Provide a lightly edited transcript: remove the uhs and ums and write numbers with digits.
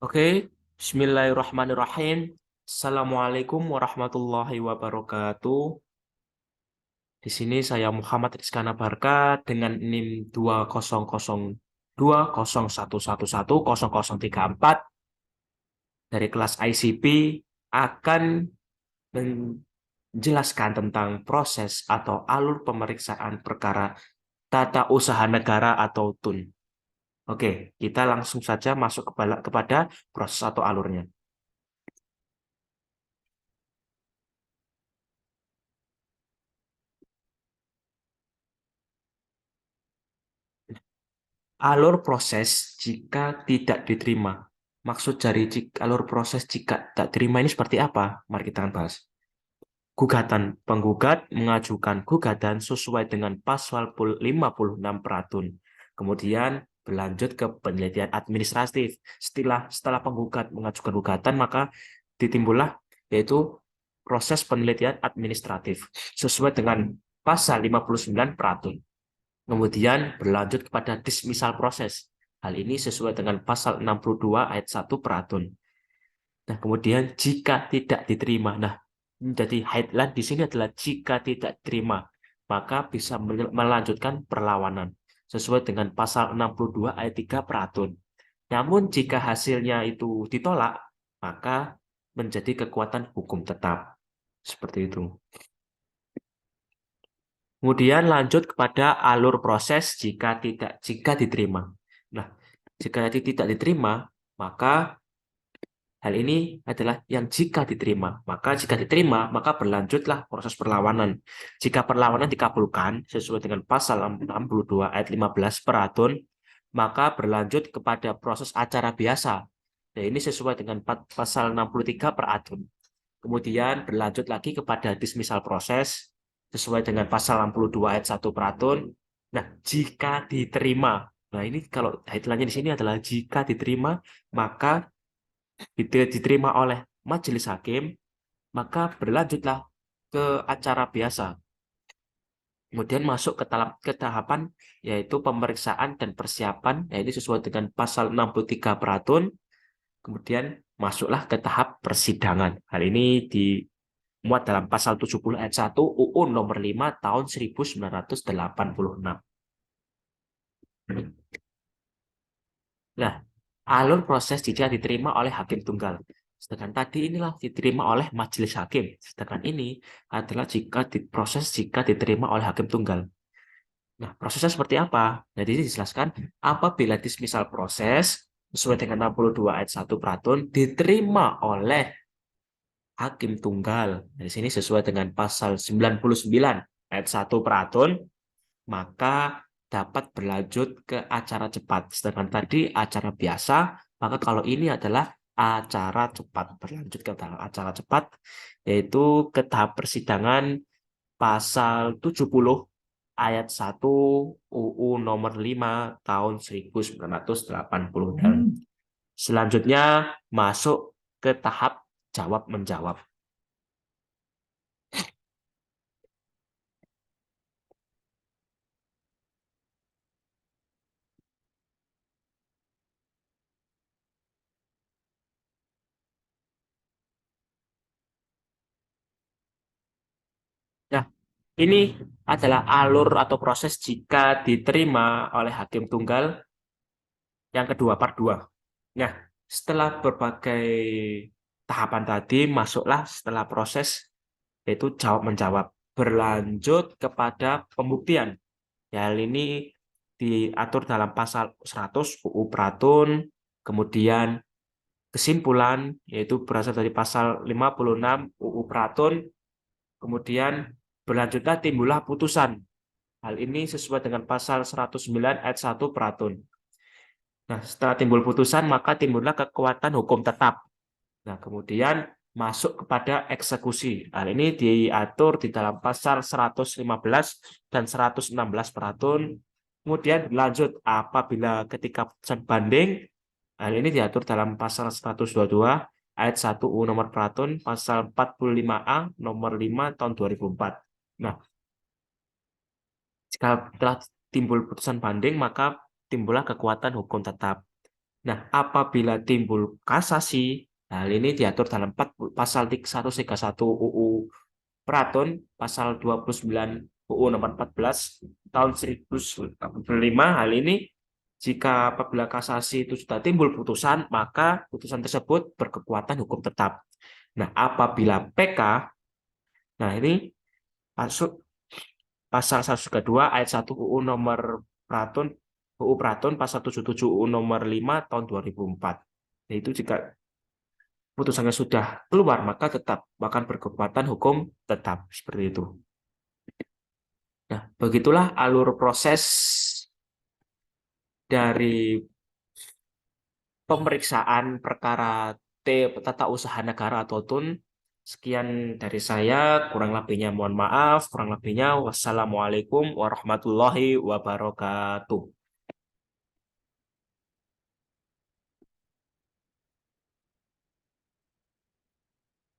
Oke, Bismillahirrahmanirrahim. Assalamualaikum warahmatullahi wabarakatuh. Di sini saya Muhammad Rizkana Barka dengan NIM 2002011111034 dari kelas ICP akan menjelaskan tentang proses atau alur pemeriksaan perkara tata usaha negara atau TUN. Oke, kita langsung saja masuk kepada proses atau alurnya. Alur proses jika tidak diterima. Maksud dari alur proses jika tak terima ini seperti apa? Mari kita akan bahas. Gugatan. Penggugat mengajukan gugatan sesuai dengan pasal 56 Peratun. Kemudian berlanjut ke penelitian administratif. Setelah penggugat mengajukan gugatan, maka ditimbullah yaitu proses penelitian administratif sesuai dengan pasal 59 Peratun. Kemudian berlanjut kepada dismisal proses. Hal ini sesuai dengan pasal 62 ayat 1 Peratun. Nah, kemudian jika tidak diterima. Nah, jadi headline di sini adalah jika tidak diterima, maka bisa melanjutkan perlawanan sesuai dengan pasal 62 ayat 3 Peratun. Namun jika hasilnya itu ditolak, maka menjadi kekuatan hukum tetap. Seperti itu. Kemudian lanjut kepada alur proses jika diterima. Nah, jika tidak diterima, maka hal ini adalah yang jika diterima. Maka jika diterima, maka berlanjutlah proses perlawanan. Jika perlawanan dikabulkan sesuai dengan pasal 62 ayat 15 Peratun, maka berlanjut kepada proses acara biasa. Nah, ini sesuai dengan pasal 63 Peratun. Kemudian berlanjut lagi kepada dismisal proses sesuai dengan pasal 62 ayat 1 Peratun. Nah, jika diterima. Nah, ini kalau headline-nya di sini adalah jika diterima, maka diterima oleh majelis hakim, maka berlanjutlah ke acara biasa. Kemudian masuk ke tahapan yaitu pemeriksaan dan persiapan, yaitu sesuai dengan pasal 63 Peratun. Kemudian masuklah ke tahap persidangan. Hal ini dimuat dalam pasal 70 ayat 1 UU nomor 5 tahun 1986. Nah, alur proses jika diterima oleh hakim tunggal. Sedangkan tadi inilah diterima oleh majelis hakim. Sedangkan ini adalah proses jika diterima oleh hakim tunggal. Nah, prosesnya seperti apa? Jadi dijelaskan apabila dismisal proses sesuai dengan 62 ayat 1 Peratun diterima oleh hakim tunggal. Di sini sesuai dengan pasal 99 ayat 1 Peratun, maka dapat berlanjut ke acara cepat. Sedangkan tadi acara biasa, maka kalau ini adalah acara cepat. Berlanjut ke acara cepat, yaitu ke tahap persidangan pasal 70 ayat 1 UU nomor 5 tahun 1986. Selanjutnya masuk ke tahap jawab-menjawab. Nah, ini adalah alur atau proses jika diterima oleh hakim tunggal yang kedua, part 2. Nah, setelah berbagai tahapan tadi, masuklah setelah proses yaitu jawab-menjawab. Berlanjut kepada pembuktian. Ya, hal ini diatur dalam pasal 100 UU Peratun, kemudian kesimpulan, yaitu berasal dari pasal 56 UU Peratun, kemudian berlanjutlah timbullah putusan. Hal ini sesuai dengan pasal 109 ayat 1 Peratun. Nah, setelah timbul putusan, maka timbullah kekuatan hukum tetap. Nah, kemudian masuk kepada eksekusi. Hal ini diatur di dalam pasal 115 dan 116 Peratun. Kemudian lanjut apabila ketika putusan banding, hal ini diatur dalam pasal 122 ayat 1 U nomor Peratun, pasal 45A nomor 5 tahun 2004. Nah, jika telah timbul putusan banding, maka timbullah kekuatan hukum tetap. Nah, apabila timbul kasasi, hal ini diatur dalam pasal 131 UU Peraton, pasal 29 UU nomor 14 tahun 1985. Hal ini jika apabila kasasi itu sudah timbul putusan, maka putusan tersebut berkekuatan hukum tetap. Nah, apabila PK, nah ini masuk pasal 132 ayat 1 UU nomor Peraton, UU Peraton pasal 77 UU nomor 5 tahun 2004. Nah, itu jika putusannya sudah keluar, maka tetap bahkan berkekuatan hukum tetap seperti itu. Nah, begitulah alur proses dari pemeriksaan perkara T Tata Usaha Negara atau TUN. Sekian dari saya, kurang lebihnya mohon maaf, kurang lebihnya wassalamualaikum warahmatullahi wabarakatuh.